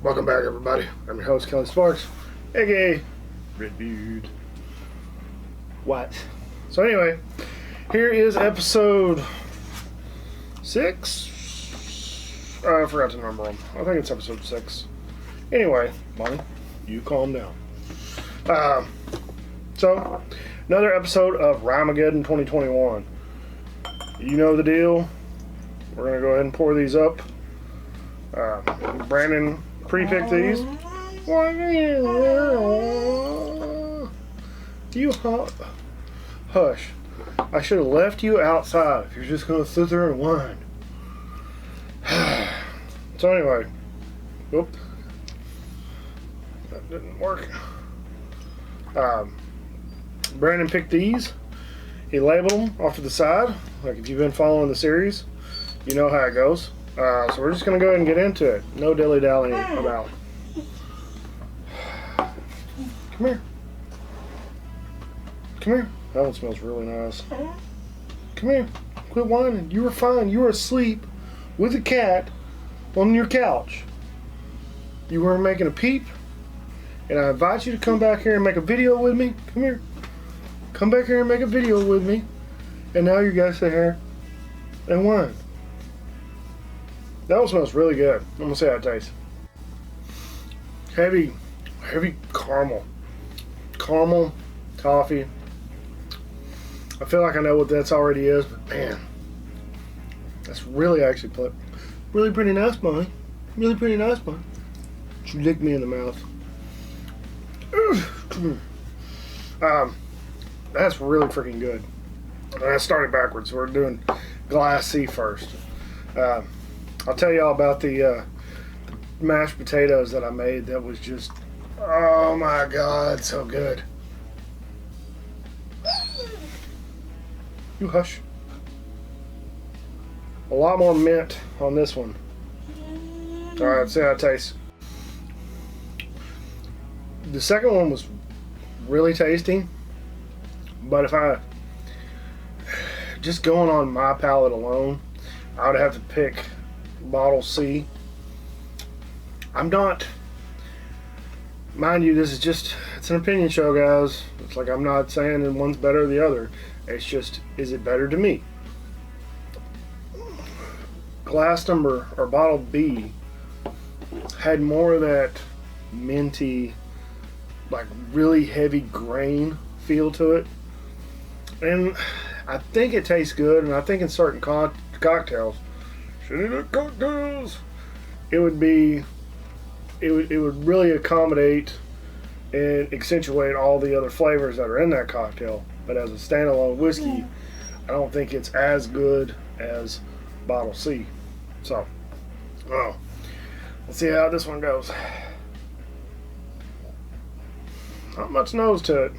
Welcome back, everybody. I'm your host, Kelly Sparks, aka Red Beard. What? So anyway, here is episode 6. I forgot to number them. I think it's episode 6. Anyway, Bonnie, you calm down. So another episode of Rye-Maggedon 2021. You know the deal. We're gonna go ahead and pour these up. Brandon pre-picked these. You hush. I should have left you outside if you're just going to sit there and whine. So anyway. Oop. That didn't work. Brandon picked these. He labeled them off to the side. Like if you've been following the series, you know how it goes. So we're just going to go ahead and get into it. No dilly-dallying about. Come here. Come here. That one smells really nice. Come here. Quit whining. You were fine. You were asleep with a cat on your couch. You weren't making a peep. And I invite you to come back here and make a video with me. Come here. Come back here and make a video with me. And now you guys sit here and whine. That one smells really good. I'm going to see how it tastes. Heavy caramel. Caramel, toffee. I feel like I know what that's already is, but man, that's really actually really pretty nice, Bonnie. Really pretty nice, Bonnie. She licked me in the mouth. That's really freaking good. And I started backwards, so we're doing Glass C first. I'll tell you all about the mashed potatoes that I made. That was just, oh my God, so good. You hush. A lot more mint on this one. Alright, let's see how it tastes. The second one was really tasty, but if I, just going on my palate alone, I would have to pick Bottle C. I'm not, mind you, this is just, it's an opinion show, guys. It's like I'm not saying that one's better than the other. It's just, is it better to me? Glass number, or bottle B, had more of that minty, like really heavy grain feel to it. And I think it tastes good, and I think in certain cocktails, it would really accommodate and accentuate all the other flavors that are in that cocktail. But as a standalone whiskey, I don't think it's as good as Bottle C. So, let's see how this one goes. Not much nose to it.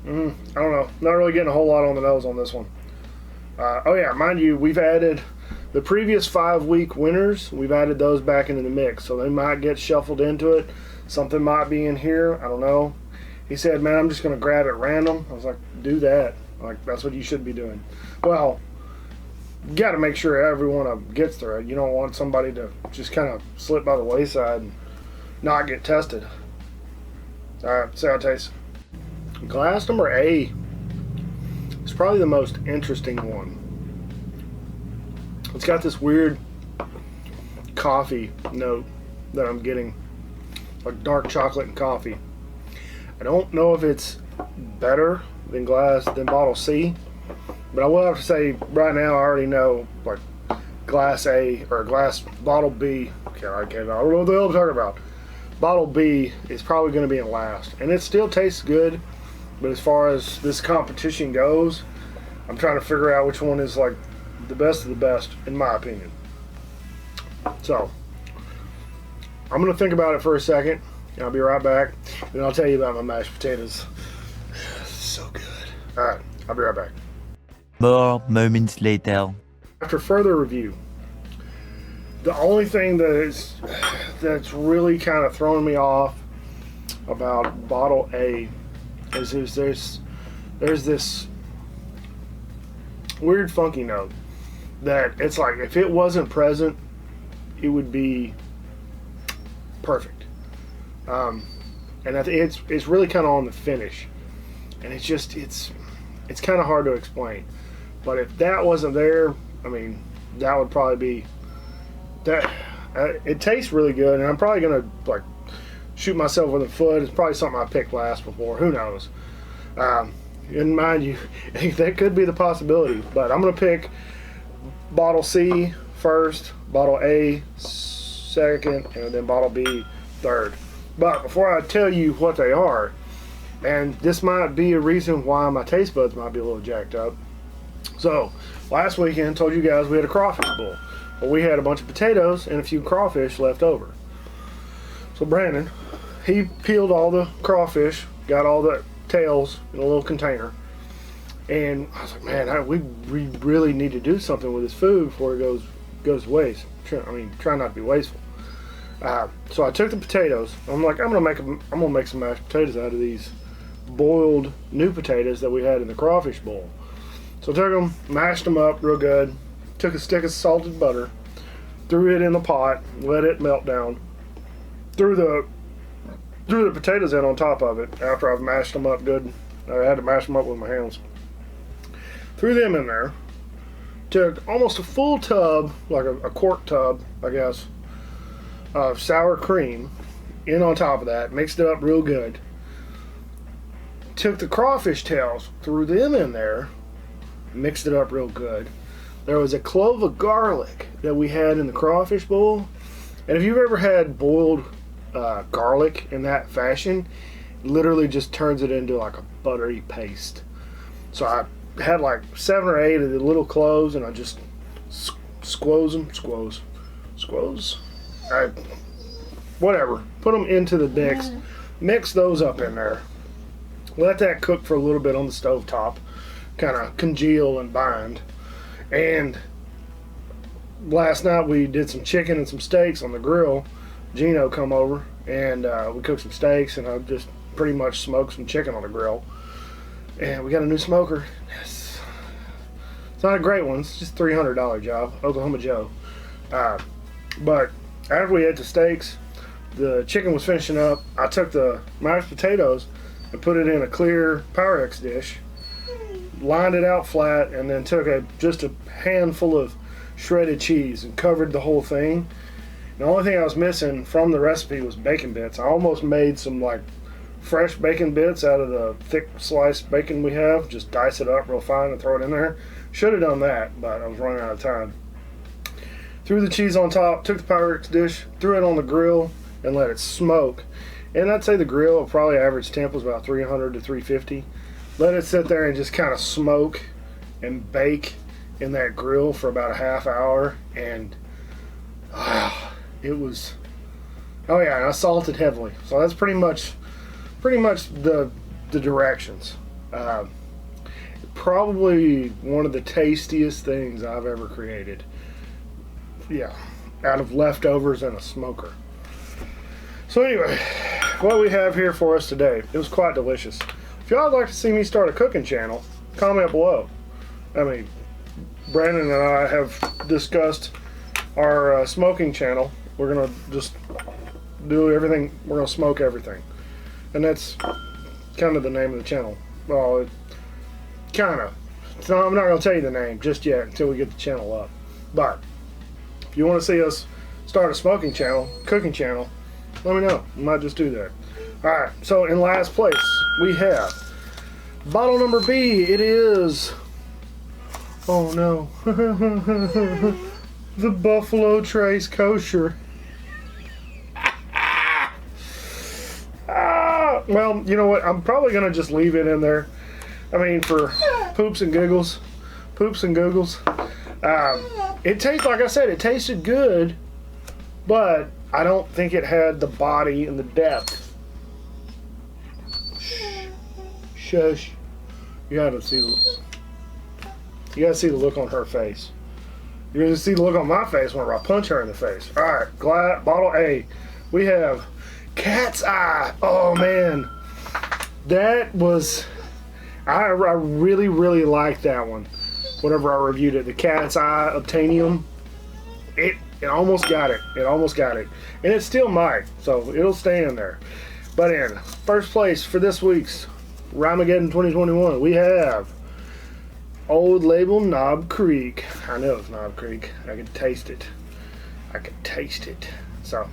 I don't know. Not really getting a whole lot on the nose on this one. Oh yeah, mind you, we've added the previous 5-week winners. We've added those back into the mix, so they might get shuffled into it. Something might be in here. I don't know. He said, "Man, I'm just going to grab it random." I was like, "Do that. Like that's what you should be doing." Well, you got to make sure everyone gets through it. You don't want somebody to just kind of slip by the wayside and not get tested. All right, see how it tastes. Glass number A is probably the most interesting one. It's got this weird coffee note that I'm getting, like dark chocolate and coffee. I don't know if it's better than Bottle C, but I will have to say right now I already know like Glass A or Bottle B. Okay, I don't know what the hell I'm talking about. Bottle B is probably going to be in last, and it still tastes good. But as far as this competition goes, I'm trying to figure out which one is like the best of the best, in my opinion. So, I'm going to think about it for a second, and I'll be right back, and I'll tell you about my mashed potatoes. So good. Alright, I'll be right back. More moments later. After further review, the only thing that's really kind of thrown me off about Bottle A is there's this weird funky note that it's like if it wasn't present, it would be perfect. And I think it's really kind of on the finish, and it's kind of hard to explain. But if that wasn't there, I mean, that would probably be that. It tastes really good, and I'm probably gonna like shoot myself with a foot. It's probably something I picked last before. Who knows? And mind you, that could be the possibility. But I'm gonna pick bottle C first, bottle A second, and then bottle B third. But before I tell you what they are, and this might be a reason why my taste buds might be a little jacked up. So last weekend, told you guys we had a crawfish bowl. Well, we had a bunch of potatoes and a few crawfish left over. So Brandon, he peeled all the crawfish, got all the tails in a little container, and I was like, man, we really need to do something with this food before it goes to waste. Try not to be wasteful. So I took the potatoes. I'm like, I'm gonna make some mashed potatoes out of these boiled new potatoes that we had in the crawfish bowl. So I took them, mashed them up real good. Took a stick of salted butter, threw it in the pot, let it melt down. Threw the potatoes in on top of it after I've mashed them up good. I had to mash them up with my hands. Threw them in there. Took almost a full tub, like a quart tub, I guess, of sour cream in on top of that. Mixed it up real good. Took the crawfish tails, threw them in there, mixed it up real good. There was a clove of garlic that we had in the crawfish bowl. And if you've ever had boiled garlic in that fashion, it literally just turns it into like a buttery paste. So I had like 7 or 8 of the little cloves, and I just squoze them. Whatever. Put them into the mix. Mix those up in there. Let that cook for a little bit on the stove top. Kind of congeal and bind. And last night we did some chicken and some steaks on the grill. Gino come over and we cooked some steaks, and I just pretty much smoked some chicken on the grill. And we got a new smoker. It's not a great one. It's just a $300 job, Oklahoma Joe. But after we ate the steaks, the chicken was finishing up. I took the mashed potatoes and put it in a clear Pyrex dish, lined it out flat, and then took just a handful of shredded cheese and covered the whole thing. The only thing I was missing from the recipe was bacon bits. I almost made some like fresh bacon bits out of the thick sliced bacon we have. Just dice it up real fine and throw it in there. Should have done that, but I was running out of time. Threw the cheese on top, took the Pyrex dish, threw it on the grill, and let it smoke. And I'd say the grill probably average temp was about 300 to 350. Let it sit there and just kind of smoke and bake in that grill for about a half hour, and it was, oh yeah, and I salted heavily. So that's pretty much the directions. Probably one of the tastiest things I've ever created. Yeah, out of leftovers and a smoker. So anyway, what we have here for us today, it was quite delicious. If y'all would like to see me start a cooking channel, comment below. I mean, Brandon and I have discussed our smoking channel. We're going to just do everything. We're going to smoke everything. And that's kind of the name of the channel. Well, kind of. So I'm not going to tell you the name just yet until we get the channel up. But if you want to see us start a smoking channel, cooking channel, let me know. We might just do that. Alright, so in last place, we have bottle number B. It is, oh no, the Buffalo Trace Kosher. Well, you know what? I'm probably going to just leave it in there. I mean, for poops and giggles. It tastes, like I said, it tasted good, but I don't think it had the body and the depth. Shush. You gotta see the look on her face. You're gonna see the look on my face whenever I punch her in the face. Alright, bottle A. We have Cat's Eye. Oh man. That was, I really like that one. whenever I reviewed it. The Cat's Eye Obtainium. It almost got it. It almost got it. And it still might. So it'll stay in there. But in first place for this week's Rye-Maggedon 2021, we have Old Label Knob Creek. I know it's Knob Creek. I can taste it. I can taste it. So,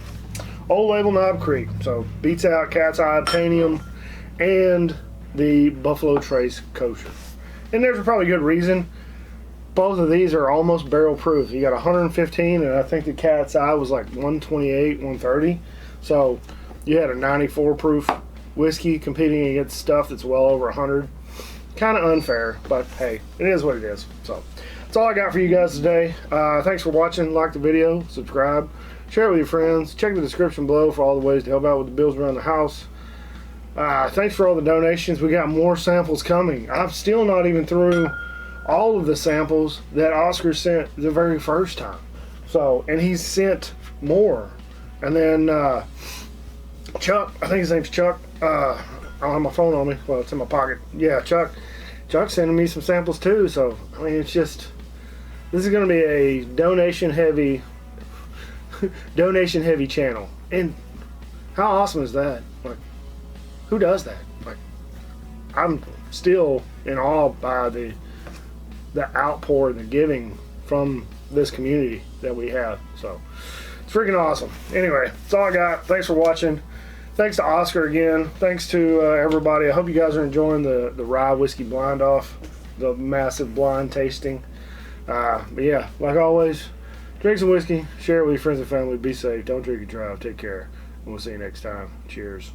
Old Label Knob Creek. So, beats out Cat's Eye Obtainium and the Buffalo Trace Kosher. And there's probably a good reason. Both of these are almost barrel proof. You got 115, and I think the Cat's Eye was like 128, 130. So, you had a 94 proof whiskey competing against stuff that's well over 100. Kind of unfair, but hey, it is what it is. So that's all I got for you guys today. Thanks for watching. Like the video, subscribe, share it with your friends. Check the description below for all the ways to help out with the bills around the house. Thanks for all the donations. We got more samples coming. I'm still not even through all of the samples that Oscar sent the very first time. So, and he's sent more. And then Chuck, I think his name's Chuck. I don't have my phone on me. Well, it's in my pocket. Yeah, Chuck's sending me some samples too. So, I mean, it's just, this is going to be a donation heavy channel. And how awesome is that? Like, who does that? Like, I'm still in awe by the outpour, the giving from this community that we have. So, it's freaking awesome. Anyway, that's all I got. Thanks for watching. Thanks to Oscar again. Thanks to everybody. I hope you guys are enjoying the rye whiskey blind off, the massive blind tasting. But yeah, like always, drink some whiskey, share it with your friends and family. Be safe. Don't drink and drive. Take care. And we'll see you next time. Cheers.